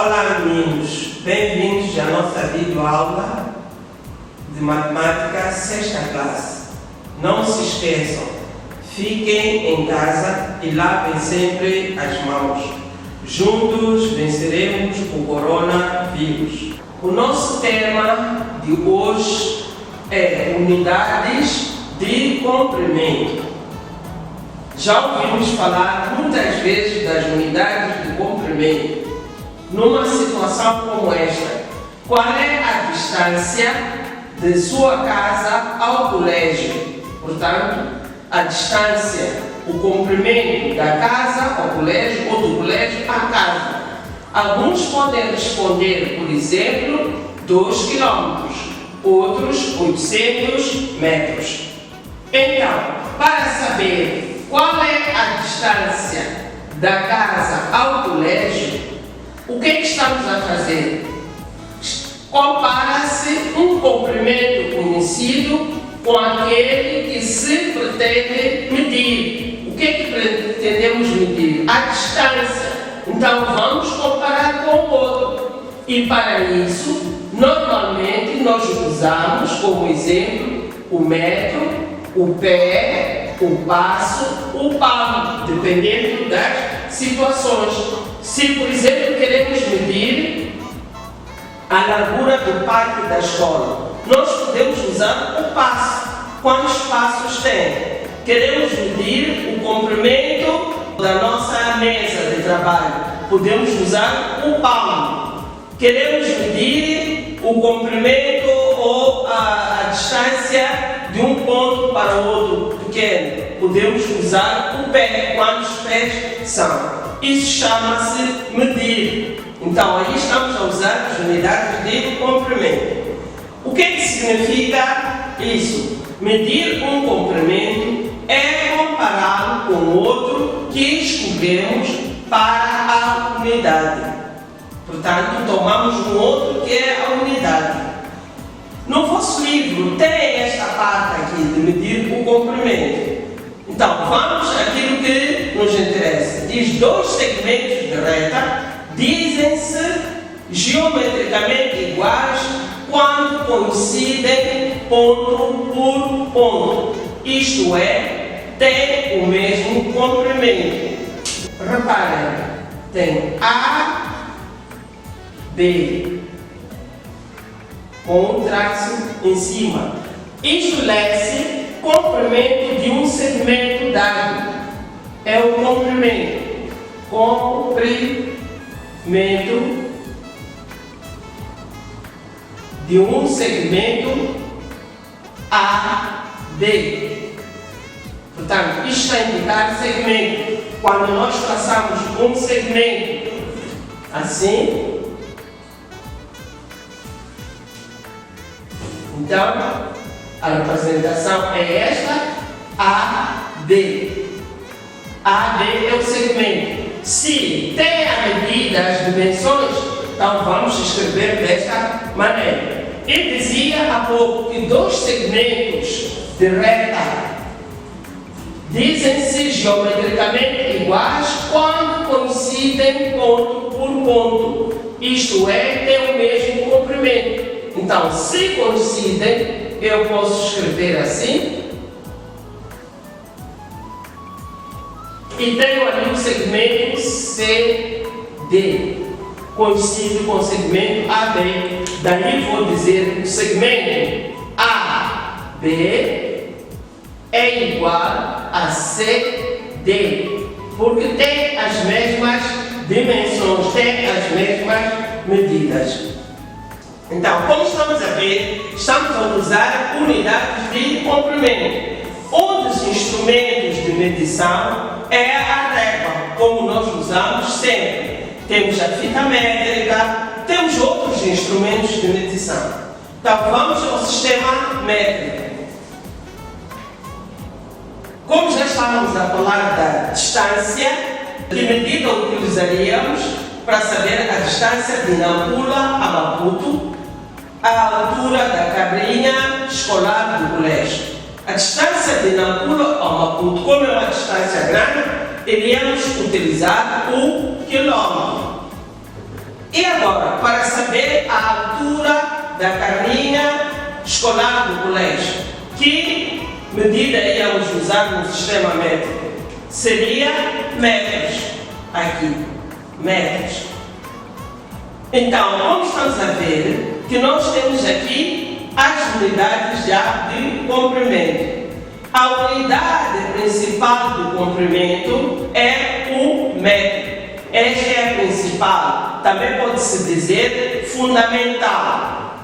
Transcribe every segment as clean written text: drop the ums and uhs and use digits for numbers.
Olá meninos, bem-vindos à nossa videoaula de matemática 6ª classe. Não se esqueçam, fiquem em casa e lavem sempre as mãos. Juntos venceremos o coronavírus. O nosso tema de hoje é unidades de comprimento. Já ouvimos falar muitas vezes das unidades de comprimento. Numa situação como esta, qual é a distância de sua casa ao colégio? Portanto, a distância, o comprimento da casa ao colégio ou do colégio à casa. Alguns podem responder, por exemplo, 2 km, outros 800 metros. Então, para saber qual é a distância da casa ao colégio, o que estamos a fazer? Compara-se um comprimento conhecido com aquele que se pretende medir. O que pretendemos medir? A distância. Então vamos comparar com o outro. E para isso, normalmente nós usamos como exemplo o metro, o pé, o passo, o palmo, dependendo das situações. Se, por exemplo, queremos medir a largura do pátio da escola, nós podemos usar o passo. Quantos passos tem? Queremos medir o comprimento da nossa mesa de trabalho, podemos usar o palmo. Queremos medir o comprimento ou a distância de um ponto para o outro pequeno, podemos usar o pé. Quantos pés são? Isso chama-se medir. Então, aí estamos a usar as unidades de comprimento. O que significa isso? Medir um comprimento é compará-lo com o outro que escolhemos para a unidade. Portanto, tomamos um outro que é a unidade. No vosso livro tem esta parte aqui de medir o comprimento. Então, vamos àquilo que nos interessa. Diz 2 segmentos de reta dizem-se geometricamente iguais quando coincidem ponto por ponto. Isto é, tem o mesmo comprimento. Reparem, tem A, B, com um traço em cima. Isto lê-se comprimento de um segmento dado. É o comprimento. Comprimento de um segmento AB. Portanto, isto está a indicar segmento. Quando nós traçamos um segmento assim, então a representação é esta, AD. AD é o segmento. Se tem a medida, as dimensões, então vamos escrever desta maneira. Eu dizia há pouco que 2 segmentos de reta dizem-se geometricamente iguais quando coincidem ponto por ponto. Isto é, tem o mesmo comprimento. Então, se coincidem, eu posso escrever assim. E tenho ali o segmento CD, coincide com o segmento AB. Daí vou dizer que o segmento AB é igual a CD, porque tem as mesmas dimensões, tem as mesmas medidas. Então, como estamos a ver, estamos a usar unidades de comprimento. Um dos instrumentos de medição é a régua, como nós usamos sempre. Temos a fita métrica, temos outros instrumentos de medição. Então, vamos ao sistema métrico. Como já estávamos a falar da distância, que medida utilizaríamos para saber a distância de Nampula a Maputo, a altura da cabrinha escolar do colégio. A distância de Nampula a Maputo, como é uma distância grande, iríamos utilizar o quilômetro. E agora, para saber a altura da carrinha escolar do colégio, que medida íamos usar no sistema métrico? Seria metros. Aqui, metros. Então, como estamos a ver, que nós temos aqui as unidades já de comprimento. A unidade principal do comprimento é o metro. Esta é a principal, também pode-se dizer fundamental.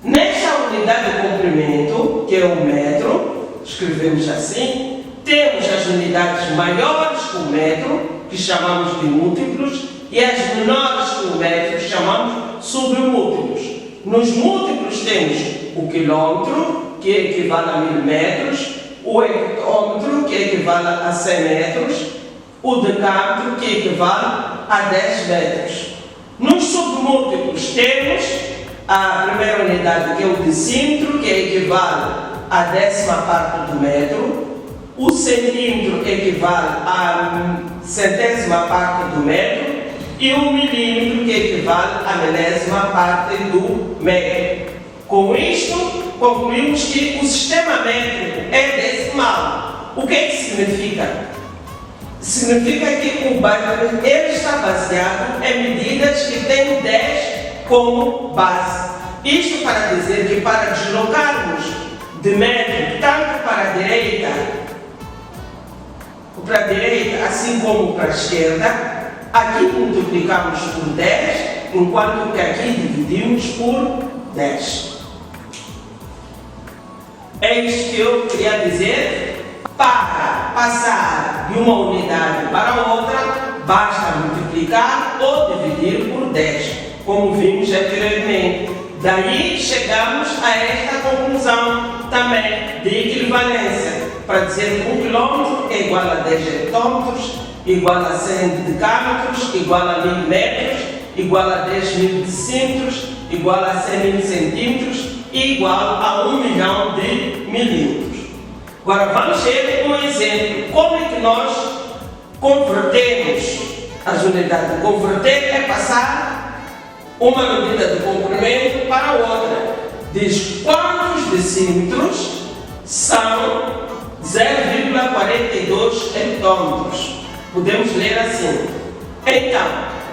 Nesta unidade de comprimento, que é o metro, escrevemos assim, temos as unidades maiores que o metro, que chamamos de múltiplos, e as menores que o metro, chamamos submúltiplos. Nos múltiplos temos o quilômetro, que equivale a 1000 metros, o hectômetro, que equivale a 100 metros, o decâmetro, que equivale a 10 metros. Nos submúltiplos temos a primeira unidade, que é o decímetro, que equivale à 10ª parte do metro, o centímetro equivale à 100ª parte do metro, e o milímetro, que equivale à 1000ª parte do metro. Com isto, concluímos que o sistema métrico é decimal. O que é que significa? Significa que ele está baseado em medidas que têm 10 como base. Isto para dizer que para deslocarmos de metro tanto para a direita, assim como para a esquerda, aqui multiplicamos por 10, enquanto que aqui dividimos por 10. É isto que eu queria dizer. Para passar de uma unidade para outra, basta multiplicar ou dividir por 10, como vimos anteriormente. Daí chegamos a esta conclusão também de equivalência, para dizer que 1 quilômetro é igual a 10 hectômetros, igual a 100 decâmetros, igual a 1000 metros, igual a 10.000 decímetros, igual a 100.000 centímetros e igual a 1 milhão de milímetros. Agora vamos ver um exemplo. Como é que nós convertemos as unidades? Converter é passar uma medida de comprimento para outra. Diz quantos decímetros são 0,42 hectômetros. Podemos ler assim. Então,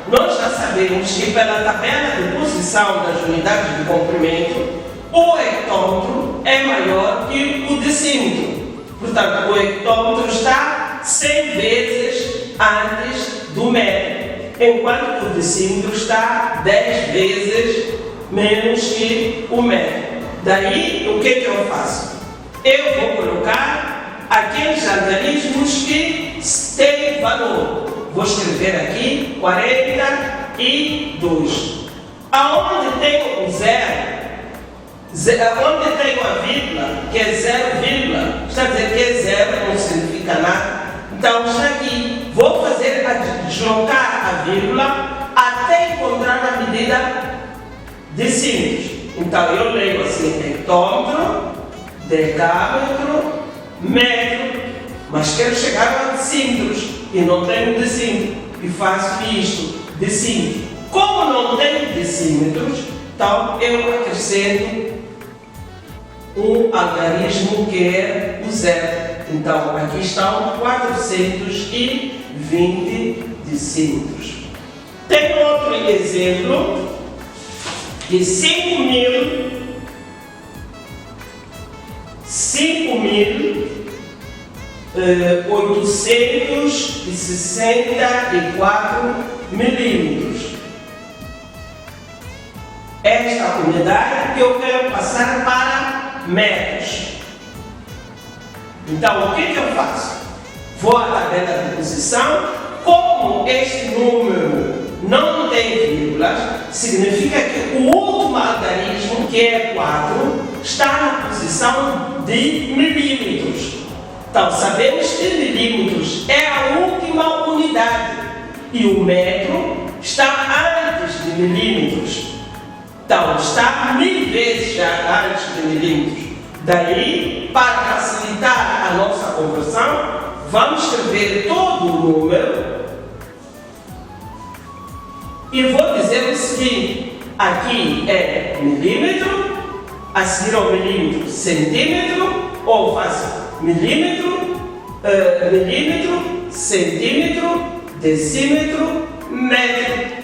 nós já sabemos que pela tabela de posição das unidades de comprimento, o hectômetro é maior que o decímetro. Portanto, o hectômetro está 100 vezes antes do metro, enquanto o decímetro está 10 vezes menos que o metro. Daí, o que eu faço? Eu vou colocar aqueles algarismos que têm valor. Vou escrever aqui 42. Aonde tem o zero, onde tenho a vírgula, que é 0, está a dizer que é 0, não significa nada. Então está aqui. Vou fazer deslocar a vírgula até encontrar a medida decímetros. Então eu leio assim: hectômetro, decâmetro, metro, mas quero chegar a decímetros e não tenho decímetro e faço isto, decímetro. Como não tenho decímetros, então eu acrescento um algarismo que é o zero. Então aqui estão 420 decímetros. Tem outro exemplo de 5.864 milímetros. Esta unidade que eu quero passar para metros. Então, o que eu faço? Vou à tabela de posição. Como este número não tem vírgulas, significa que o último algarismo, que é 4, está na posição de milímetros. Então, sabemos que milímetros é a última unidade e o metro está antes de milímetros. Então, está 1000 vezes já antes de milímetros. Daí, para facilitar a nossa conversão, vamos escrever todo o número E vou dizer o seguinte, aqui é milímetro, a seguir ao milímetro, centímetro, ou faço milímetro, milímetro, centímetro, decímetro, metro.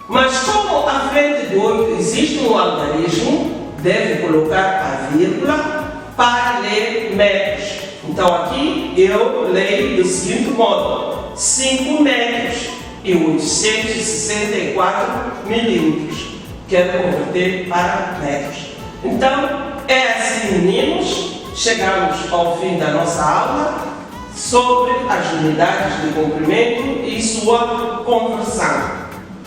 Mas como à frente do outro existe um algarismo, deve colocar a vírgula para ler metros. Então aqui eu leio do seguinte modo, 5 metros e 864 milímetros. Quero converter para metros. Então é assim, meninos, chegamos ao fim da nossa aula sobre as unidades de comprimento e sua conversão.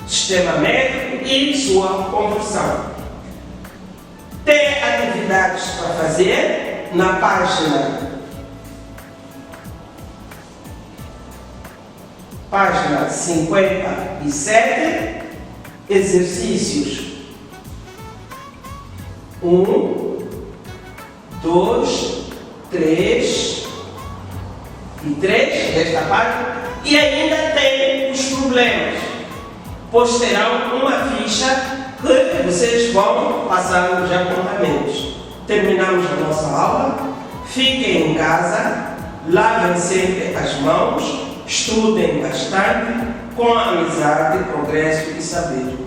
Sistema métrico e sua conversão. Tem atividades para fazer na página 57, exercícios 1, 2, 3 e 3 desta página, e ainda tem os problemas, pois terão uma ficha que vocês vão passar os apontamentos. Terminamos a nossa aula, fiquem em casa, lavem sempre as mãos, estudem bastante, com a amizade, progresso e saber.